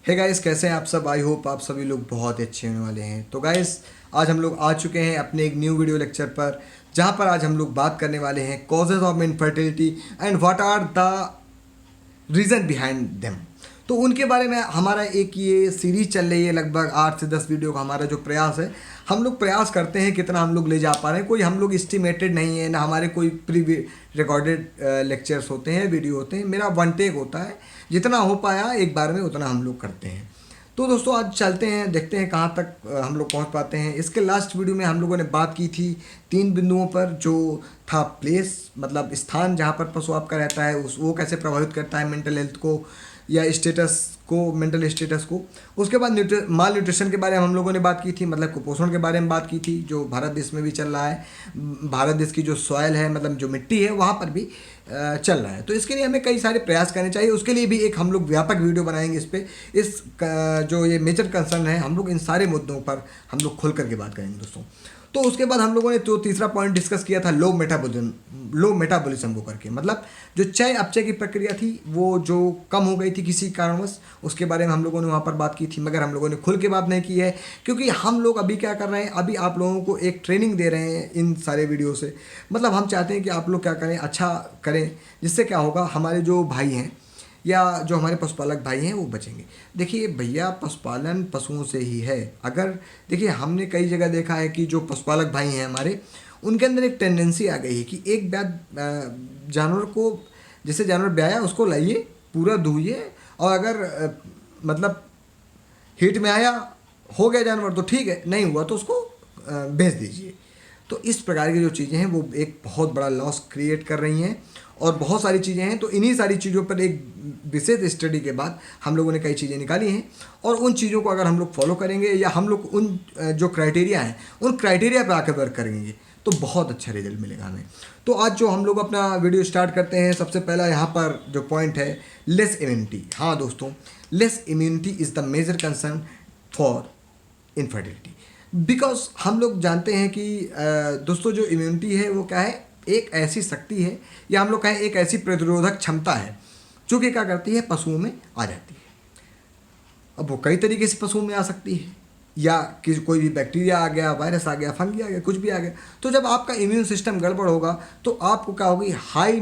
Hey guys, कैसे हैं आप सब। आई होप आप सभी लोग बहुत अच्छे होने वाले हैं। तो गाइस, आज हम लोग आ चुके हैं अपने एक न्यू वीडियो लेक्चर पर, जहां पर आज हम लोग बात करने वाले हैं causes of infertility and what are the reason behind them. तो उनके बारे में हमारा एक ये सीरीज चल रही है, लगभग 8 से 10 वीडियो का हमारा जो प्रयास है। हम लोग प्रयास करते हैं कितना हम लोग ले जा पा रहे हैं, कोई हम लोग एस्टिमेटेड नहीं है ना, हमारे कोई प्री रिकॉर्डेड लेक्चर्स होते हैं, वीडियो होते हैं। मेरा वन टेक होता है, जितना हो पाया एक बार में उतना हम लोग करते हैं। तो दोस्तों आज चलते हैं, देखते हैं कहाँ तक हम लोग पहुँच पाते हैं। इसके लास्ट वीडियो में हम लोगों ने बात की थी 3 बिंदुओं पर, जो था प्लेस, मतलब स्थान जहाँ पर पशु आपका रहता है, उस वो कैसे प्रभावित करता है मेंटल हेल्थ को या स्टेटस को, मेंटल स्टेटस को। उसके बाद माल न्यूट्रिशन के बारे में हम लोगों ने बात की थी, मतलब कुपोषण के बारे में बात की थी, जो भारत देश में भी चल रहा है। भारत देश की जो सॉयल है, मतलब जो मिट्टी है, वहाँ पर भी चल रहा है। तो इसके लिए हमें कई सारे प्रयास करने चाहिए। उसके लिए भी एक हम लोग व्यापक वीडियो बनाएंगे इस पर। जो ये मेजर कंसर्न है, हम लोग इन सारे मुद्दों पर हम लोग खुल करके बात करेंगे दोस्तों। तो उसके बाद हम लोगों ने तो तीसरा पॉइंट डिस्कस किया था लो मेटाबॉलिज्म को करके, मतलब जो चय अपचय की प्रक्रिया थी वो जो कम हो गई थी किसी कारणवश, उसके बारे में हम लोगों ने वहाँ पर बात की थी। मगर हम लोगों ने खुल के बात नहीं की है, क्योंकि हम लोग अभी क्या कर रहे हैं, अभी आप लोगों को एक ट्रेनिंग दे रहे हैं इन सारे वीडियो से। मतलब हम चाहते हैं कि आप लोग क्या करें, अच्छा करें, जिससे क्या होगा, हमारे जो भाई हैं या जो हमारे पशुपालक भाई हैं वो बचेंगे। देखिए भैया, पशुपालन पशुओं से ही है। अगर देखिए, हमने कई जगह देखा है कि जो पशुपालक भाई हैं हमारे, उनके अंदर एक टेंडेंसी आ गई है कि एक जानवर को, जैसे जानवर ब्याया उसको लाइए, पूरा धोइए, और अगर मतलब हीट में आया, हो गया जानवर तो ठीक है, नहीं हुआ तो उसको बेच दीजिए। तो इस प्रकार की जो चीज़ें हैं वो एक बहुत बड़ा लॉस क्रिएट कर रही हैं, और बहुत सारी चीज़ें हैं। तो इन्हीं सारी चीज़ों पर एक विशेष स्टडी के बाद हम लोगों ने कई चीज़ें निकाली हैं, और उन चीज़ों को अगर हम लोग फॉलो करेंगे, या हम लोग उन जो क्राइटेरिया हैं उन क्राइटेरिया पर आकर वर्क करेंगे, तो बहुत अच्छा रिजल्ट मिलेगा हमें। तो आज जो हम लोग अपना वीडियो स्टार्ट करते हैं, सबसे पहला यहाँ पर जो पॉइंट है, लेस इम्यूनिटी। हाँ दोस्तों, less immunity is the major concern for infertility. Because हम लोग जानते हैं कि दोस्तों जो इम्यूनिटी है वो क्या है, एक ऐसी शक्ति है, या हम लोग कहें एक ऐसी प्रतिरोधक क्षमता है, जो कि क्या करती है, पशुओं में आ जाती है। अब वो कई तरीके से पशुओं में आ सकती है, या किसी कोई भी बैक्टीरिया आ गया, वायरस आ गया, फंगी आ गया, कुछ भी आ गया। तो जब आपका इम्यून सिस्टम गड़बड़ होगा तो आपको क्या होगी, हाई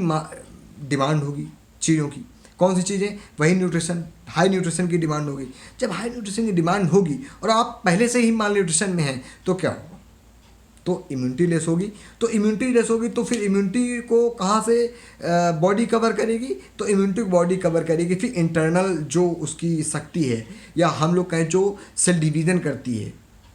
डिमांड होगी चीज़ों की। कौन सी चीज़ें, वही न्यूट्रिशन, हाई न्यूट्रिशन की डिमांड होगी। जब हाई न्यूट्रिशन की डिमांड होगी और आप पहले से ही माल न्यूट्रिशन में हैं, तो क्या होगा, तो इम्यूनिटी लेस होगी। तो इम्यूनिटी लेस होगी तो फिर इम्यूनिटी को कहाँ से बॉडी कवर करेगी, तो इम्यूनिटी बॉडी कवर करेगी फिर इंटरनल जो उसकी शक्ति है, या हम लोग कहें जो सेल डिवीज़न करती है,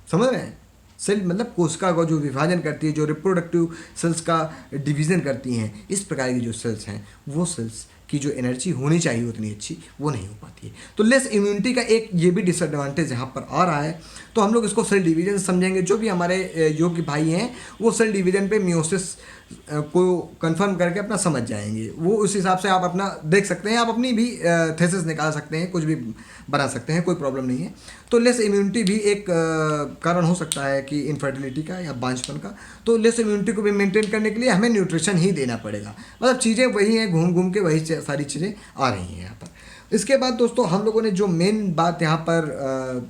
समझ रहे हैं। सेल मतलब कोशिका का जो विभाजन करती है, जो रिप्रोडक्टिव सेल्स का डिवीज़न करती हैं, इस प्रकार की जो सेल्स हैं, वो सेल्स की जो एनर्जी होनी चाहिए उतनी अच्छी, वो नहीं हो पाती है। तो लेस इम्यूनिटी का एक ये भी डिसएडवांटेज यहाँ पर आ रहा है। तो हम लोग इसको सेल डिवीजन समझेंगे। जो भी हमारे योग्य भाई हैं वो सेल डिवीजन पे मियोसिस को कंफर्म करके अपना समझ जाएंगे। वो उस हिसाब से आप अपना देख सकते हैं, आप अपनी भी थेसिस निकाल सकते हैं, कुछ भी बना सकते हैं, कोई प्रॉब्लम नहीं है। तो लेस इम्यूनिटी भी एक कारण हो सकता है कि इनफर्टिलिटी का या बांझपन का। तो लेस इम्यूनिटी को भी मेंटेन करने के लिए हमें न्यूट्रिशन ही देना पड़ेगा। मतलब चीज़ें वही हैं, घूम घूम के वही सारी चीज़ें आ रही हैं यहाँ पर। इसके बाद दोस्तों हम लोगों ने जो मेन बात यहाँ पर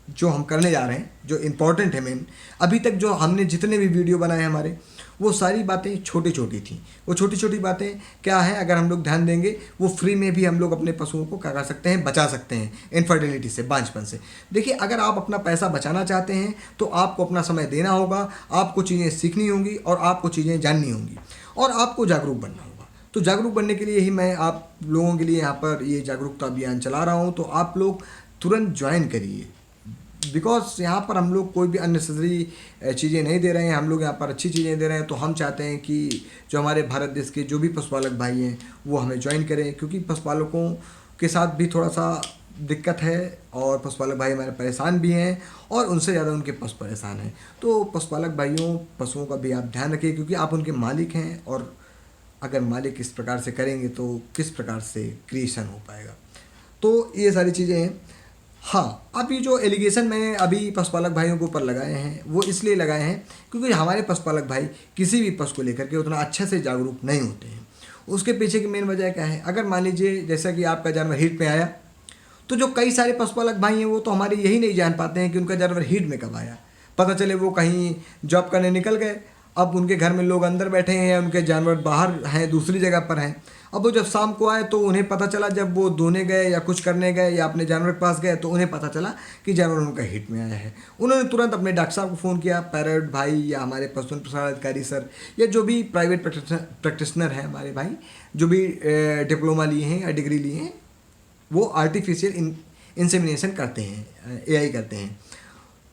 जो हम करने जा रहे हैं, जो इम्पोर्टेंट है मेन, अभी तक जो हमने जितने भी वीडियो बनाए हमारे, वो सारी बातें छोटी छोटी थी। वो छोटी छोटी बातें क्या है, अगर हम लोग ध्यान देंगे, वो फ्री में भी हम लोग अपने पशुओं को क्या कर सकते हैं, बचा सकते हैं इनफर्टिलिटी से, बांझपन से। देखिए, अगर आप अपना पैसा बचाना चाहते हैं तो आपको अपना समय देना होगा, आपको चीज़ें सीखनी होंगी, और आपको चीज़ें जाननी होंगी, और आपको जागरूक बनना होगा। तो जागरूक बनने के लिए ही मैं आप लोगों के लिए यहाँ पर ये जागरूकता अभियान चला रहा हूँ। तो आप लोग तुरंत ज्वाइन करिए, बिकॉज यहाँ पर हम लोग कोई भी अननेसेसरी चीज़ें नहीं दे रहे हैं, हम लोग यहाँ पर अच्छी चीज़ें दे रहे हैं। तो हम चाहते हैं कि जो हमारे भारत देश के जो भी पशुपालक भाई हैं वो हमें ज्वाइन करें, क्योंकि पशुपालकों के साथ भी थोड़ा सा दिक्कत है, और पशुपालक भाई हमारे परेशान भी हैं, और उनसे ज़्यादा उनके पशु परेशान हैं। तो पशुपालक भाइयों, पशुओं का भी आप ध्यान रखिए, क्योंकि आप उनके मालिक हैं, और अगर मालिक इस प्रकार से करेंगे तो किस प्रकार से क्रिएशन हो पाएगा। तो ये सारी चीज़ें हैं। हाँ, अब ये जो एलिगेशन मैंने अभी पशुपालक भाइयों के ऊपर लगाए हैं, वो इसलिए लगाए हैं क्योंकि हमारे पशुपालक भाई किसी भी पशु को लेकर के उतना अच्छे से जागरूक नहीं होते हैं। उसके पीछे की मेन वजह क्या है, अगर मान लीजिए जैसा कि आपका जानवर हीट में आया, तो जो कई सारे पशुपालक भाई हैं वो तो हमारे यही नहीं जान पाते हैं कि उनका जानवर हीट में कब आया। पता चले वो कहीं जॉब करने निकल गए, अब उनके घर में लोग अंदर बैठे हैं या उनके जानवर बाहर हैं, दूसरी जगह पर हैं। अब वो जब शाम को आए तो उन्हें पता चला, जब वो धोने गए या कुछ करने गए या अपने जानवर के पास गए तो उन्हें पता चला कि जानवर उनका हीट में आया है। उन्होंने तुरंत अपने डॉक्टर साहब को फ़ोन किया, पैरट भाई या हमारे पशु प्रसार अधिकारी सर या जो भी प्राइवेट प्रैक्टिशनर हैं हमारे भाई, जो भी डिप्लोमा लिए हैं या डिग्री लिए हैं, वो आर्टिफिशियल इंसेमिनेशन करते हैं, एआई करते हैं।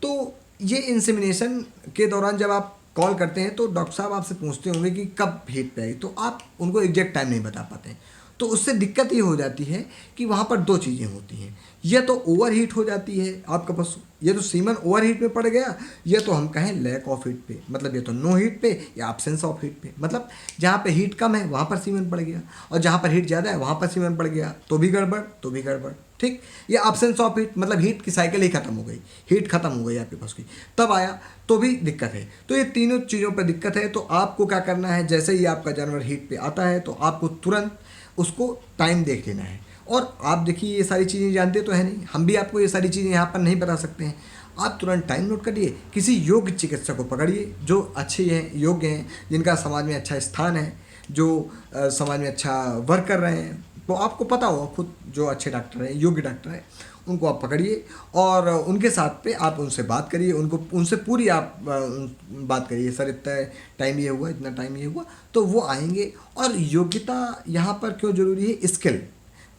तो ये इंसेमिनेशन के दौरान जब आप कॉल करते हैं तो डॉक्टर साहब आपसे पूछते होंगे कि कब हीट पे आई, तो आप उनको एग्जैक्ट टाइम नहीं बता पाते हैं। तो उससे दिक्कत ये हो जाती है कि वहाँ पर दो चीज़ें होती हैं, या तो ओवर हीट हो जाती है आपका पशु, या तो सीमन ओवर हीट में पड़ गया, या तो हम कहें लैक ऑफ हीट पे, मतलब या तो नो हीट पे या एब्सेंस ऑफ हीट पे, मतलब जहाँ पे हीट कम है वहाँ पर सीमन पड़ गया और जहाँ पर हीट ज़्यादा है वहाँ पर सीमन पड़ गया, तो भी गड़बड़, तो भी गड़बड़। ठीक, ये एब्सेंस ऑफ हीट मतलब हीट की साइकिल ही खत्म हो गई, हीट खत्म हो गई आपके पास की, तब आया तो भी दिक्कत है। तो ये तीनों चीज़ों पर दिक्कत है। तो आपको क्या करना है, जैसे ही आपका जानवर हीट पे आता है तो आपको तुरंत उसको टाइम देख लेना है। और आप देखिए ये सारी चीज़ें जानते तो है नहीं, हम भी आपको ये सारी चीज़ें यहाँ पर नहीं बता सकते हैं। आप तुरंत टाइम नोट करिए, किसी योग्य चिकित्सक को पकड़िए जो अच्छे हैं, योग्य हैं, जिनका समाज में अच्छा स्थान है, जो समाज में अच्छा वर्क कर रहे हैं, तो आपको पता होगा खुद, जो अच्छे डॉक्टर हैं, योग्य डॉक्टर हैं, उनको आप पकड़िए और उनके साथ पे आप उनसे बात करिए, उनसे पूरी आप बात करिए, सर इतना टाइम ये हुआ, इतना टाइम ये हुआ, तो वो आएंगे। और योग्यता यहाँ पर क्यों ज़रूरी है, स्किल,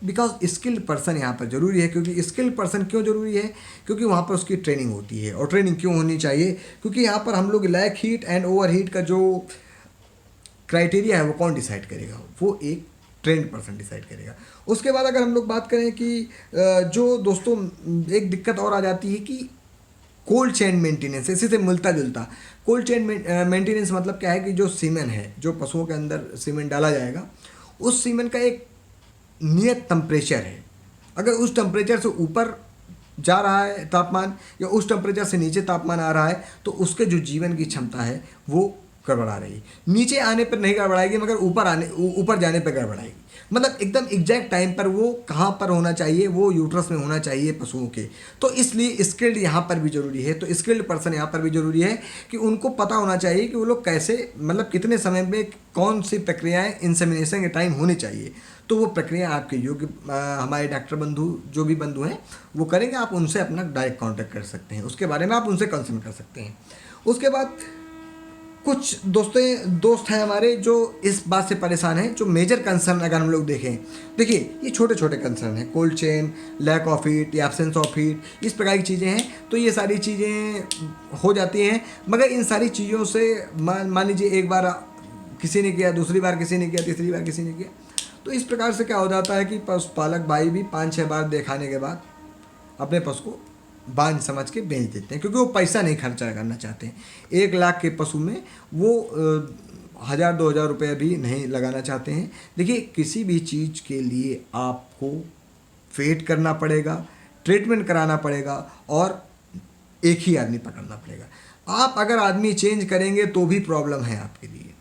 बिकॉज स्किल्ड पर्सन यहाँ पर ज़रूरी है। क्योंकि स्किल्ड पर्सन क्यों ज़रूरी है, क्योंकि वहाँ पर उसकी ट्रेनिंग होती है। और ट्रेनिंग क्यों होनी चाहिए, क्योंकि यहाँ पर हम लोग lack heat and over heat का जो क्राइटेरिया है वो कौन डिसाइड करेगा, वो एक ट्रेंड पर्सन डिसाइड करेगा। उसके बाद अगर हम लोग बात करें कि जो दोस्तों एक दिक्कत और आ जाती है कि कोल्ड चेन मेंटेनेंस, इसी से मिलता जुलता। कोल्ड चेन मेंटेनेंस मतलब क्या है कि जो सीमेन है, जो पशुओं के अंदर सीमेन डाला जाएगा, उस सीमेन का एक नियत टेम्परेचर है। अगर उस टेम्परेचर से ऊपर जा रहा है तापमान या उस टेम्परेचर से नीचे तापमान आ रहा है तो उसके जो जीवन की क्षमता है वो गड़बड़ा रही है। नीचे आने पर नहीं गड़बड़ाएगी, मगर ऊपर जाने पर गड़बड़ाएगी। मतलब एकदम एग्जैक्ट टाइम पर वो कहाँ पर होना चाहिए, वो यूट्रस में होना चाहिए पशुओं के। तो इसलिए स्किल्ड यहाँ पर भी ज़रूरी है। तो स्किल्ड पर्सन यहाँ पर भी ज़रूरी है कि उनको पता होना चाहिए कि वो लोग कैसे, मतलब कितने समय में कौन सी प्रक्रियाएँ इंसेमिनेशन के टाइम होनी चाहिए। तो वो प्रक्रिया आपके योग्य हमारे डॉक्टर बंधु, जो भी बंधु हैं वो करेंगे। आप उनसे अपना डायरेक्ट कांटेक्ट कर सकते हैं, उसके बारे में आप उनसे कंसर्न कर सकते हैं। उसके बाद कुछ दोस्त हैं हमारे जो इस बात से परेशान हैं, जो मेजर कंसर्न अगर हम लोग देखें, देखिए ये छोटे छोटे कंसर्न हैं, cold chain, lack of heat या एब्सेंस ऑफ हीट, इस प्रकार की चीज़ें हैं। तो ये सारी चीज़ें हो जाती हैं, मगर इन सारी चीज़ों से मान लीजिए एक बार किसी ने किया, दूसरी बार किसी ने किया, तीसरी बार किसी ने किया, तो इस प्रकार से क्या हो जाता है कि पशुपालक भाई भी 5-6 बार दिखाने के बाद अपने पशु को बांझ समझ के बेच देते हैं, क्योंकि वो पैसा नहीं खर्चा करना चाहते हैं। 1 लाख के पशु में वो 1000-2000 रुपये भी नहीं लगाना चाहते हैं। देखिए किसी भी चीज़ के लिए आपको वेट करना पड़ेगा, ट्रीटमेंट कराना पड़ेगा और एक ही आदमी पकड़ना पड़ेगा। आप अगर आदमी चेंज करेंगे तो भी प्रॉब्लम है आपके लिए।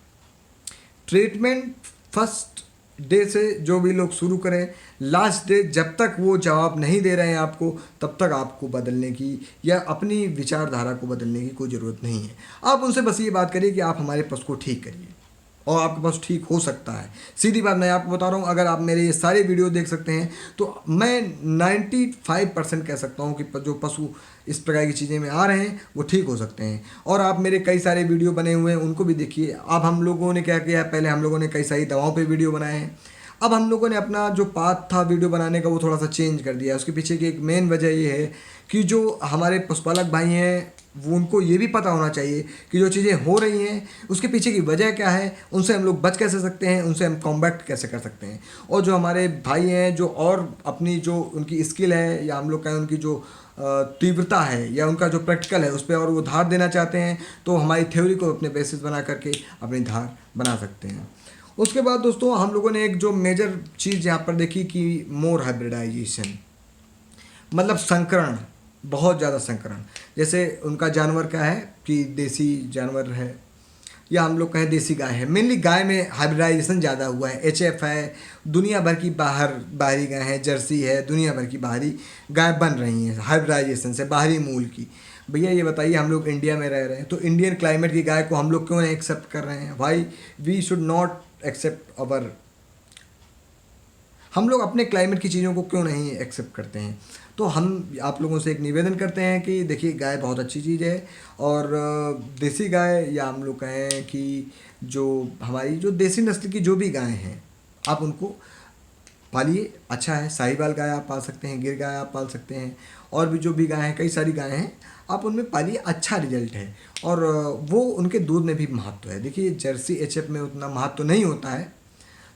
ट्रीटमेंट फर्स्ट डे से जो भी लोग शुरू करें, लास्ट डे जब तक वो जवाब नहीं दे रहे हैं आपको, तब तक आपको बदलने की या अपनी विचारधारा को बदलने की कोई ज़रूरत नहीं है। आप उनसे बस ये बात करिए कि आप हमारे पशु को ठीक करिए और आपके पास ठीक हो सकता है। सीधी बात मैं आपको बता रहा हूँ, अगर आप मेरे ये सारे वीडियो देख सकते हैं तो मैं 95% कह सकता हूँ कि जो पशु इस प्रकार की चीज़ें में आ रहे हैं वो ठीक हो सकते हैं। और आप मेरे कई सारे वीडियो बने हुए हैं, उनको भी देखिए। अब हम लोगों ने क्या किया, पहले हम लोगों ने कई सारी दवाओं पे वीडियो बनाए हैं, अब हम लोगों ने अपना जो पाथ था वीडियो बनाने का वो थोड़ा सा चेंज कर दिया है। उसके पीछे की एक मेन वजह ये है कि जो हमारे पशुपालक भाई हैं वो, उनको ये भी पता होना चाहिए कि जो चीज़ें हो रही हैं उसके पीछे की वजह क्या है, उनसे हम लोग बच कैसे सकते हैं, उनसे हम कॉम्बैट कैसे कर सकते हैं। और जो हमारे भाई हैं जो और अपनी जो उनकी स्किल है या हम लोग कहें उनकी जो तीव्रता है या उनका जो प्रैक्टिकल है उस पर और वो धार देना चाहते हैं, तो हमारी थ्योरी को अपने बेसिस बना करके अपनी धार बना सकते हैं। उसके बाद दोस्तों हम लोगों ने एक जो मेजर चीज़ यहाँ पर देखी कि मोर हाइब्रिडाइजेशन, मतलब संकरण, बहुत ज़्यादा संकरण। जैसे उनका जानवर क्या है कि देसी जानवर है या हम लोग कहें देसी गाय है। मेनली गाय में हाइब्रिडाइजेशन ज़्यादा हुआ है, एचएफ है, दुनिया भर की बाहरी गाय है, जर्सी है, दुनिया भर की बाहरी गाय बन रही हैं हाइब्रिडाइजेशन से, बाहरी मूल की। भैया ये बताइए, हम लोग इंडिया में रह रहे हैं तो इंडियन क्लाइमेट की गाय को हम लोग क्यों नहीं एक्सेप्ट कर रहे हैं? Why we should not accept our, हम लोग अपने क्लाइमेट की चीज़ों को क्यों नहीं एक्सेप्ट करते हैं? तो हम आप लोगों से एक निवेदन करते हैं कि देखिए, गाय बहुत अच्छी चीज़ है, और देसी गाय या हम लोग कहें कि जो हमारी जो देसी नस्ल की जो भी गाय हैं, आप उनको पालिए, अच्छा है। साहिवाल गाय आप पाल सकते हैं, गिर गाय आप पाल सकते हैं, और भी जो भी गाय हैं, कई सारी गायें हैं, आप उनमें पालिए, अच्छा रिजल्ट है। और वो उनके दूध में भी महत्व है। देखिए, जर्सी एचएफ में उतना महत्व नहीं होता है,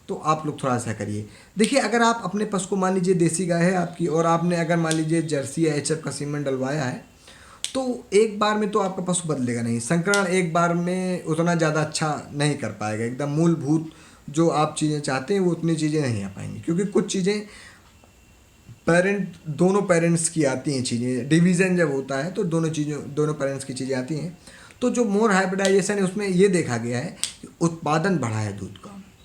तो आप लोग थोड़ा सा करिए। देखिए, अगर आप अपने पशु को, मान लीजिए देसी गाय है आपकी, और आपने अगर मान लीजिए जर्सी या एचएफ का सीमेंट डलवाया है, तो एक बार में तो आपका पशु बदलेगा नहीं। संकरण एक बार में उतना ज़्यादा अच्छा नहीं कर पाएगा, एकदम मूलभूत जो आप चीज़ें चाहते हैं वो उतनी चीज़ें नहीं आ पाएंगी, क्योंकि कुछ चीज़ें दोनों पेरेंट्स की आती हैं चीज़ें। डिवीज़न जब होता है तो दोनों पेरेंट्स की चीज़ें आती हैं। तो जो मोर हाइब्रिडाइजेशन है उसमें ये देखा गया है कि उत्पादन बढ़ा है,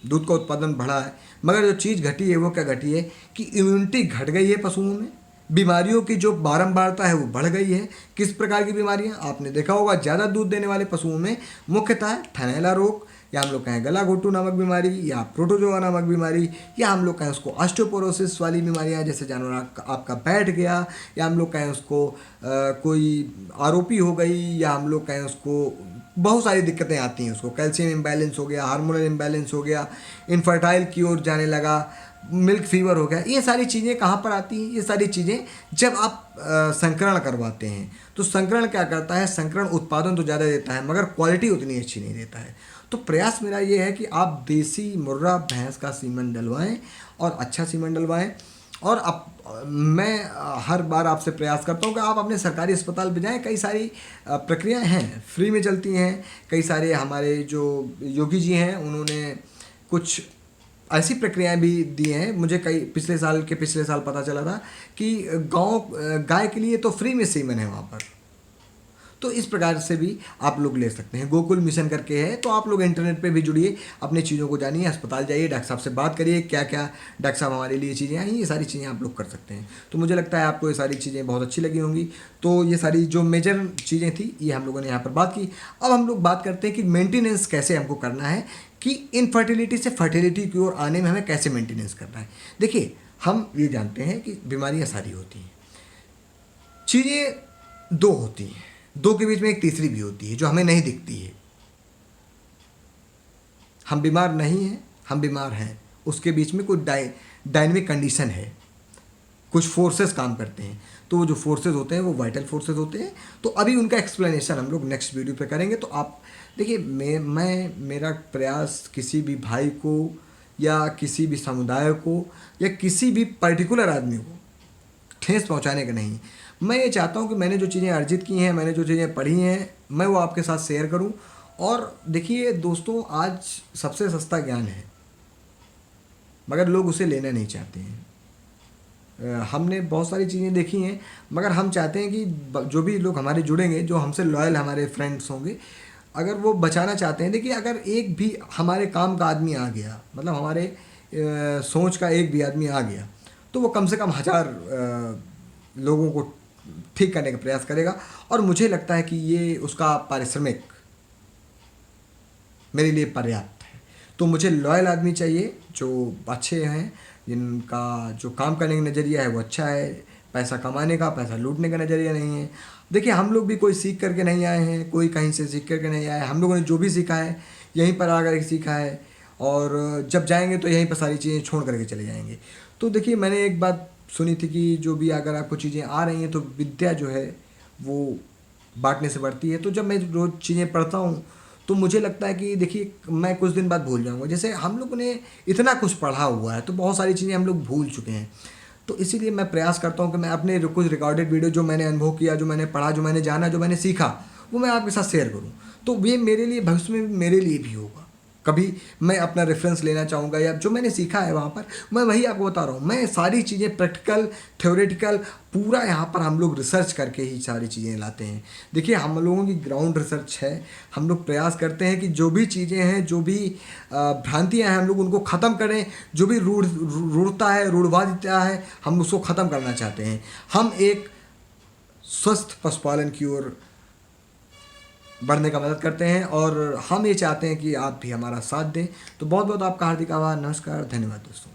दूध का उत्पादन बढ़ा है, मगर जो चीज़ घटी है वो क्या घटी है कि इम्यूनिटी घट गई है पशुओं में, बीमारियों की जो बारंबारता है वो बढ़ गई है। किस प्रकार की बीमारियां आपने देखा होगा, ज़्यादा दूध देने वाले पशुओं में मुख्यतः थनैला रोग, या हम लोग कहें गला घोटू नामक बीमारी, या प्रोटोजोआ नामक बीमारी, या हम लोग कहें उसको ऑस्टियोपोरोसिस वाली बीमारियां, जैसे जानवर आपका बैठ गया, या हम लोग कहें उसको कोई आरोपी हो गई, या हम लोग कहें उसको बहुत सारी दिक्कतें आती हैं, उसको कैल्शियम इम्बैलेंस हो गया, हार्मोनल इम्बैलेंस हो गया, इनफर्टाइल की ओर जाने लगा, मिल्क फीवर हो गया। ये सारी चीज़ें कहाँ पर आती हैं? ये सारी चीज़ें जब आप संकरण करवाते हैं। तो संकरण क्या करता है? संकरण उत्पादन तो ज़्यादा देता है, मगर क्वालिटी उतनी अच्छी नहीं देता है। तो प्रयास मेरा ये है कि आप देसी मुर्रा भैंस का सीमन डलवाएं, और अच्छा सीमन डलवाएं। और अब मैं हर बार आपसे प्रयास करता हूँ कि आप अपने सरकारी अस्पताल पे जाएं। कई सारी प्रक्रियाएं हैं, फ्री में चलती हैं। कई सारे हमारे जो योगी जी हैं, उन्होंने कुछ ऐसी प्रक्रियाएं भी दी हैं। मुझे पिछले साल पता चला था कि गाय के लिए तो फ्री में सीमन है वहाँ पर। तो इस प्रकार से भी आप लोग ले सकते हैं। गोकुल मिशन करके है, तो आप लोग इंटरनेट पे भी जुड़िए, अपनी चीज़ों को जानिए, अस्पताल जाइए, डॉक्टर साहब से बात करिए, क्या क्या डॉक्टर साहब हमारे लिए चीज़ें आई, ये सारी चीज़ें आप लोग कर सकते हैं। तो मुझे लगता है आपको ये सारी चीज़ें बहुत अच्छी लगी होंगी। तो ये सारी जो मेजर चीज़ें थी, ये हम लोगों ने यहाँ पर बात की। अब हम लोग बात करते हैं कि मेंटेनेंस कैसे हमको करना है, कि इनफर्टिलिटी से फर्टिलिटी की ओर आने में हमें कैसे मेंटेनेंस करना है। देखिए, हम ये जानते हैं कि बीमारियाँ सारी होती हैं, चीज़ें दो होती हैं, दो के बीच में एक तीसरी भी होती है जो हमें नहीं दिखती है। हम बीमार नहीं हैं, हम बीमार हैं, उसके बीच में कुछ डायनेमिक कंडीशन है, कुछ फोर्सेस काम करते हैं। तो वो जो फोर्सेस होते हैं वो वाइटल फोर्सेस होते हैं। तो अभी उनका एक्सप्लेनेशन हम लोग नेक्स्ट वीडियो पे करेंगे। तो आप देखिए, मेरा प्रयास किसी भी भाई को, या किसी भी समुदाय को, या किसी भी पर्टिकुलर आदमी को ठेस पहुंचाने का नहीं। मैं ये चाहता हूँ कि मैंने जो चीज़ें अर्जित की हैं, मैंने जो चीज़ें पढ़ी हैं, मैं वो आपके साथ शेयर करूँ। और देखिए दोस्तों, आज सबसे सस्ता ज्ञान है, मगर लोग उसे लेना नहीं चाहते हैं। हमने बहुत सारी चीज़ें देखी हैं, मगर हम चाहते हैं कि जो भी लोग हमारे जुड़ेंगे, जो हमसे लॉयल हमारे फ्रेंड्स होंगे, अगर वो बचाना चाहते हैं। देखिए, अगर एक भी हमारे काम का आदमी आ गया, मतलब हमारे सोच का एक भी आदमी आ गया, तो वो कम से कम 1000 लोगों को ठीक करने का प्रयास करेगा। और मुझे लगता है कि ये उसका पारिश्रमिक मेरे लिए पर्याप्त है। तो मुझे लॉयल आदमी चाहिए, जो अच्छे हैं, जिनका जो काम करने का नज़रिया है वो अच्छा है, पैसा कमाने का, पैसा लूटने का नज़रिया नहीं है। देखिए, हम लोग भी कोई सीख करके नहीं आए हैं, कोई कहीं से सीख करके नहीं आए। हम लोगों ने जो भी सीखा है यहीं पर आकर सीखा है, और जब जाएंगे तो यहीं पर सारी चीज़ें छोड़ करके चले जाएंगे। तो देखिए, मैंने एक बात सुनी थी कि जो भी अगर आपको चीज़ें आ रही हैं तो विद्या जो है वो बांटने से बढ़ती है। तो जब मैं रोज़ चीज़ें पढ़ता हूँ तो मुझे लगता है कि देखिए, मैं कुछ दिन बाद भूल जाऊँगा। जैसे हम लोगों ने इतना कुछ पढ़ा हुआ है तो बहुत सारी चीज़ें हम लोग भूल चुके हैं। तो इसीलिए मैं प्रयास करता हूँ कि मैं अपने कुछ रिकॉर्डेड वीडियो, जो मैंने अनुभव किया, जो मैंने पढ़ा, जो मैंने जाना, जो मैंने सीखा, वो मैं आपके साथ शेयर करूँ। तो ये मेरे लिए भविष्य में मेरे लिए भी होगा। कभी मैं अपना रेफरेंस लेना चाहूँगा या जो मैंने सीखा है वहाँ पर मैं वही आपको बता रहा हूँ। मैं सारी चीज़ें प्रैक्टिकल थ्योरेटिकल पूरा यहाँ पर हम लोग रिसर्च करके ही सारी चीज़ें लाते हैं। देखिए हम लोगों की ग्राउंड रिसर्च है, हम लोग प्रयास करते हैं कि जो भी चीज़ें हैं, जो भी भ्रांतियाँ हैं, हम लोग उनको ख़त्म करें। जो भी रूढ़ता है, रूढ़वादिता है, हम उसको ख़त्म करना चाहते हैं। हम एक स्वस्थ पशुपालन की ओर बढ़ने का मदद करते हैं और हम ये चाहते हैं कि आप भी हमारा साथ दें। तो बहुत बहुत आपका हार्दिक आभार, नमस्कार, धन्यवाद दोस्तों।